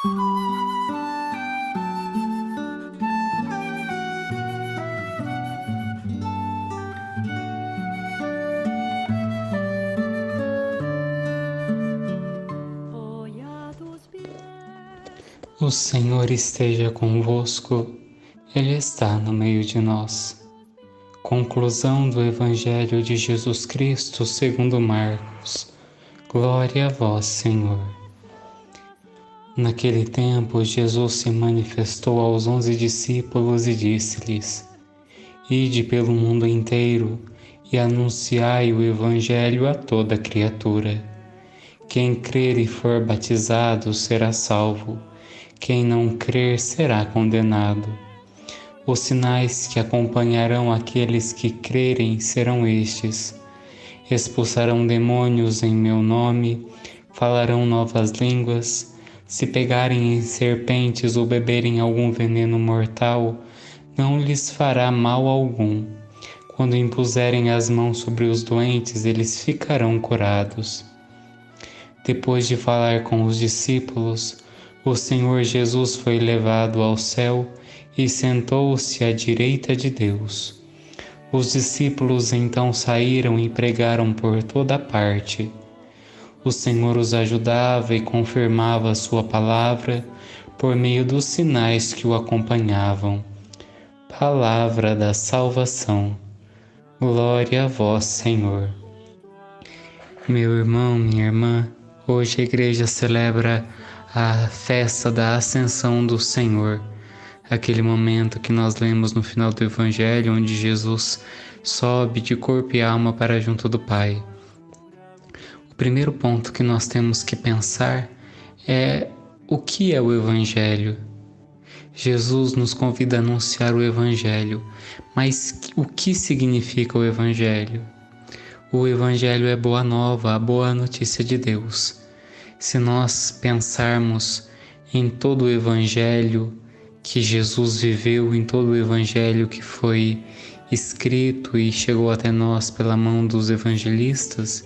O Senhor esteja convosco, Ele está no meio de nós. Conclusão do Evangelho de Jesus Cristo segundo Marcos. Glória a vós, Senhor. Naquele tempo, Jesus se manifestou aos 11 discípulos e disse-lhes: Ide pelo mundo inteiro e anunciai o Evangelho a toda criatura. Quem crer e for batizado será salvo. Quem não crer será condenado. Os sinais que acompanharão aqueles que crerem serão estes: expulsarão demônios em meu nome, falarão novas línguas, se pegarem em serpentes ou beberem algum veneno mortal, não lhes fará mal algum. Quando impuserem as mãos sobre os doentes, eles ficarão curados. Depois de falar com os discípulos, o Senhor Jesus foi levado ao céu e sentou-se à direita de Deus. Os discípulos então saíram e pregaram por toda parte. O Senhor os ajudava e confirmava a sua palavra por meio dos sinais que o acompanhavam. Palavra da salvação. Glória a vós, Senhor. Meu irmão, minha irmã, hoje a igreja celebra a festa da Ascensão do Senhor, aquele momento que nós lemos no final do Evangelho, onde Jesus sobe de corpo e alma para junto do Pai. O primeiro ponto que nós temos que pensar é o que é o Evangelho. Jesus nos convida a anunciar o Evangelho, mas o que significa o Evangelho? O Evangelho é boa nova, a boa notícia de Deus. Se nós pensarmos em todo o Evangelho que Jesus viveu, em todo o Evangelho que foi escrito e chegou até nós pela mão dos evangelistas,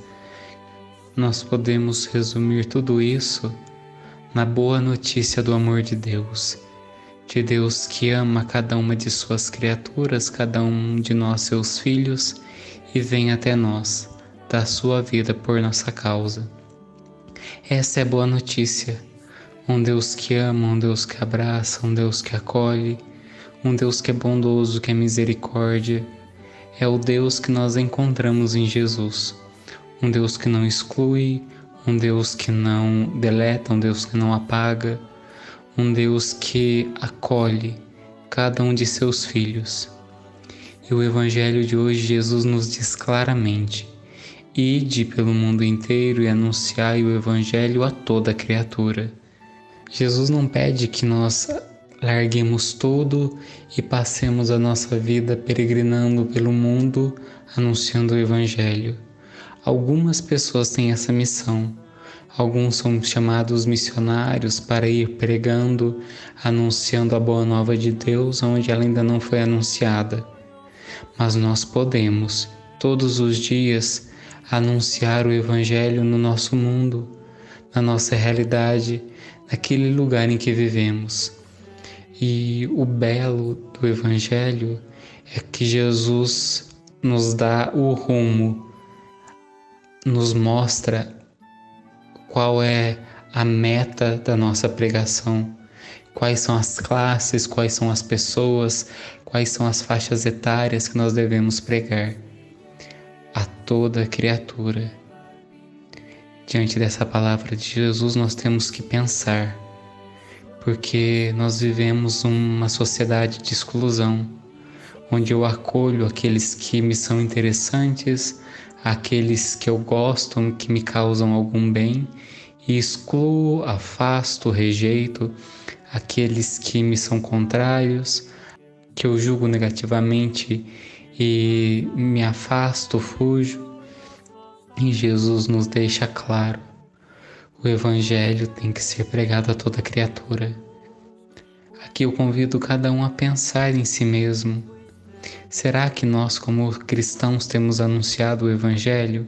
nós podemos resumir tudo isso na boa notícia do amor de Deus que ama cada uma de suas criaturas, cada um de nós, seus filhos, e vem até nós, dá sua vida por nossa causa. Essa é a boa notícia, um Deus que ama, um Deus que abraça, um Deus que acolhe, um Deus que é bondoso, que é misericórdia. É o Deus que nós encontramos em Jesus, um Deus que não exclui, um Deus que não deleta, um Deus que não apaga, um Deus que acolhe cada um de seus filhos. E o Evangelho de hoje, Jesus nos diz claramente: Ide pelo mundo inteiro e anunciai o Evangelho a toda criatura. Jesus não pede que nós larguemos tudo e passemos a nossa vida peregrinando pelo mundo, anunciando o Evangelho. Algumas pessoas têm essa missão. Alguns são chamados missionários para ir pregando, anunciando a boa nova de Deus onde ela ainda não foi anunciada. Mas nós podemos, todos os dias, anunciar o Evangelho no nosso mundo, na nossa realidade, naquele lugar em que vivemos. E o belo do Evangelho é que Jesus nos dá o rumo, nos mostra qual é a meta da nossa pregação, quais são as classes, quais são as pessoas, quais são as faixas etárias que nós devemos pregar a toda criatura. Diante dessa palavra de Jesus, nós temos que pensar, porque nós vivemos uma sociedade de exclusão, onde eu acolho aqueles que me são interessantes, aqueles que eu gosto, que me causam algum bem, e excluo, afasto, rejeito aqueles que me são contrários, que eu julgo negativamente e me afasto, fujo. E Jesus nos deixa claro: o Evangelho tem que ser pregado a toda criatura. Aqui eu convido cada um a pensar em si mesmo. Será que nós, como cristãos, temos anunciado o Evangelho?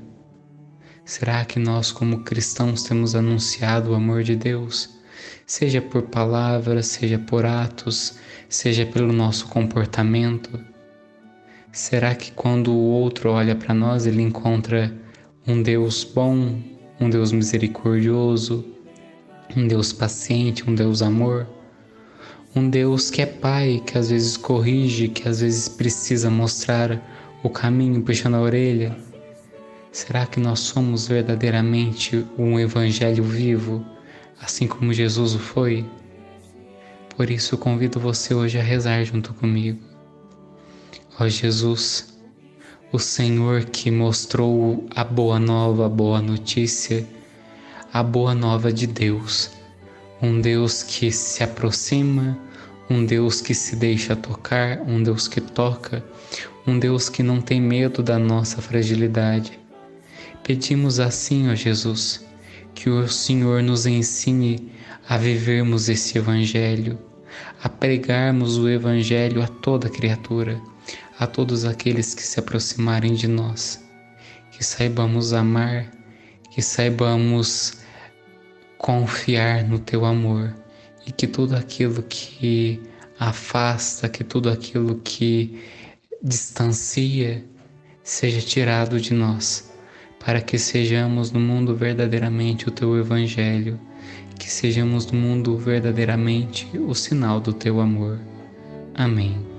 Será que nós, como cristãos, temos anunciado o amor de Deus? seja por palavras, seja por atos, seja pelo nosso comportamento? Será que quando o outro olha para nós, ele encontra um Deus bom, um Deus misericordioso, um Deus paciente, um Deus amor? Um Deus que é Pai, que às vezes corrige, que às vezes precisa mostrar o caminho puxando a orelha? Será que nós somos verdadeiramente um Evangelho vivo, assim como Jesus o foi? Por isso eu convido você hoje a rezar junto comigo. Ó Jesus, o Senhor que mostrou a boa nova, a boa notícia, a boa nova de Deus. Um Deus que se aproxima, um Deus que se deixa tocar, um Deus que toca, um Deus que não tem medo da nossa fragilidade. Pedimos assim, ó Jesus, que o Senhor nos ensine a vivermos esse Evangelho, a pregarmos o Evangelho a toda criatura, a todos aqueles que se aproximarem de nós, que saibamos amar, que saibamos confiar no Teu amor e que tudo aquilo que afasta, que tudo aquilo que distancia seja tirado de nós, para que sejamos no mundo verdadeiramente o Teu Evangelho, que sejamos no mundo verdadeiramente o sinal do Teu amor. Amém.